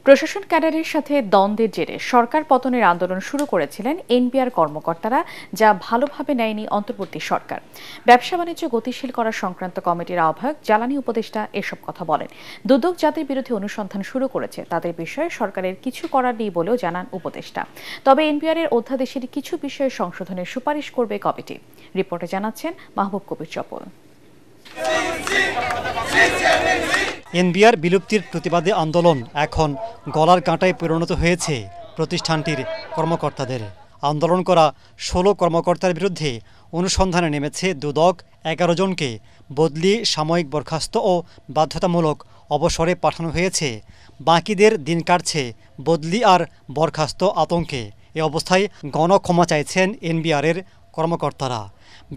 প্রশাসন ক্যাডারের সাথে দ্বন্দ্বের জেরে সরকার পতনের আন্দোলন শুরু করেছিলেন এনবিআর কর্মকর্তারা, যা ভালোভাবে নেয়নি অন্তর্বর্তী সরকার। ব্যবসা বাণিজ্য গতিশীল করা সংক্রান্ত কমিটির আহ্বায়ক জ্বালানি উপদেষ্টা এসব কথা বলেন। দুদক যাদের বিরুদ্ধে অনুসন্ধান শুরু করেছে তাদের বিষয়ে সরকারের কিছু করার নেই বলেও জানান উপদেষ্টা। তবে এনবিআর এর অধ্যাদেশের কিছু বিষয়ে সংশোধনের সুপারিশ করবে কমিটি। রিপোর্টে জানাচ্ছেন মাহবুব কবির চপল। এনবিআর বিলুপ্তির প্রতিবাদে আন্দোলন এখন গলার কাঁটায় পরিণত হয়েছে প্রতিষ্ঠানটির কর্মকর্তাদের। আন্দোলন করা ১৬ কর্মকর্তার বিরুদ্ধে অনুসন্ধানে নেমেছে দুদক। ১১ জনকে বদলি, সাময়িক বরখাস্ত ও বাধ্যতামূলক অবসরে পাঠানো হয়েছে। বাকিদের দিন কাটছে বদলি আর বরখাস্ত আতঙ্কে। এ অবস্থায় গণক্ষমা চাইছেন এনবিআরের কর্মকর্তারা।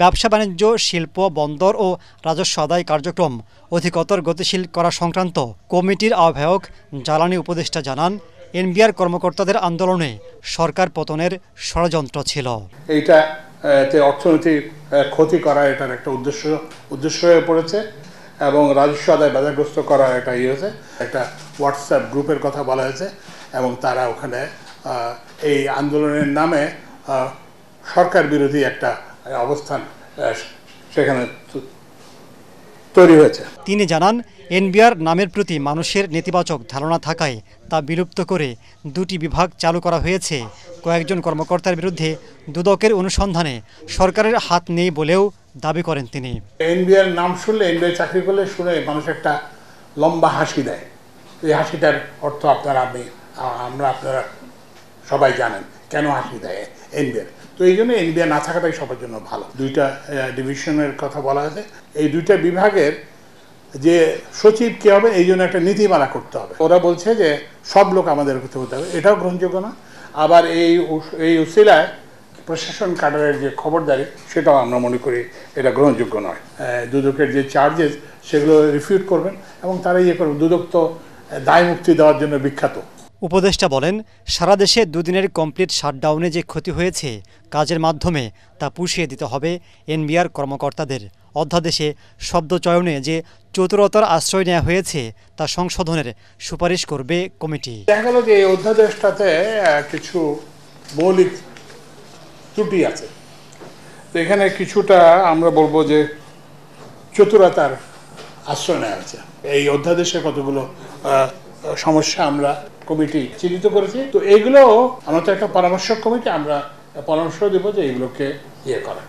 ব্যবসা বাণিজ্য, শিল্প, বন্দর ও রাজস্ব আদায় কার্যক্রম অধিকতর গতিশীল করা সংক্রান্ত কমিটির আহ্বায়ক জ্বালানি উপদেষ্টা জানান, এনবিআর কর্মকর্তাদের আন্দোলনে সরকার পতনের ষড়যন্ত্র ছিল। এইটা অর্থনৈতিক ক্ষতি করা এটার একটা উদ্দেশ্য হয়ে পড়েছে এবং রাজস্ব আদায় বাধাগ্রস্ত করা এটা হয়েছে। একটা হোয়াটসঅ্যাপ গ্রুপের কথা বলা হয়েছে এবং তারা ওখানে এই আন্দোলনের নামে সরকার বিরোধী একটা অবস্থান সেখানে তৈরি হয়েছে। তিনি জানান, এনবিআর নামের প্রতি মানুষের নেতিবাচক ধারণা থাকায় তা বিলুপ্ত করে দুটি বিভাগ চালু করা হয়েছে। কয়েকজন কর্মকর্তার বিরুদ্ধে দুদকের অনুসন্ধানে সরকারের হাত নেই বলেও দাবি করেন তিনি। এনবিআর নাম শুনলে, এনবিআর চাকরি করলে শুনে মানুষ একটা লম্বা হাসি দেয়। এই হাসিটার অর্থ আপনারা সবাই জানেন কেন হাসি দেয় এনবিআর। তো এই জন্য এনবিআর না থাকাটাই সবার জন্য ভালো। দুইটা ডিভিশনের কথা বলা হয়েছে। এই দুইটা বিভাগের যে সচিব কে হবে এই জন্য একটা নীতিমালা করতে হবে। ওরা বলছে যে সব লোক আমাদের হতে হবে, এটাও গ্রহণযোগ্য না। আবার এই উসিলায় প্রশাসন ক্যাডারের যে খবরদারি, সেটাও আমরা মনে করি এটা গ্রহণযোগ্য নয়। দুদকের যে চার্জেস সেগুলো রিফিউট করবেন এবং তারা করবেন। দুদক তো দায় মুক্তি দেওয়ার জন্য বিখ্যাত। উপদেষ্টা বলেন, সারা দেশে দুদিনের কমপ্লিট শাটডাউনে যে ক্ষতি হয়েছে, কাজের মাধ্যমে তা পুষিয়ে দিতে হবে এনবিআর কর্মকর্তাদের। অধ্যাদেশে শব্দ চয়নে যে চতুরতার আশ্রয় নেওয়া হয়েছে তা সংশোধনের সুপারিশ করবে কমিটি। দেখা গেল যে এই অধ্যাদেশটাতে কিছু মৌলিক ত্রুটি আছে। তো এখানে কিছুটা আমরা বলবো যে চতুরতার আশ্রয় নেওয়া হয়েছে। এই অধ্যাদেশে কতগুলো সমস্যা আমরা কমিটি চিহ্নিত করেছি। তো এইগুলো আমরা তো একটা পরামর্শক কমিটি, আমরা পরামর্শ দেব যে এইগুলোকে করা।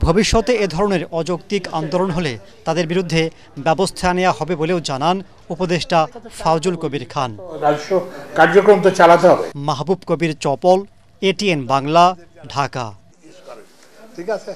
ভবিষ্যতে এ ধরনের অযৌক্তিক আন্দোলন হলে তাদের বিরুদ্ধে ব্যবস্থা নেওয়া হবে বলেও জানান উপদেষ্টা ফাউজুল কবির খান। রাজস্ব কার্যক্রম তো চালাতে হবে। মাহবুব কবির চপল, এটিএন বাংলা, ঢাকা। ঠিক আছে।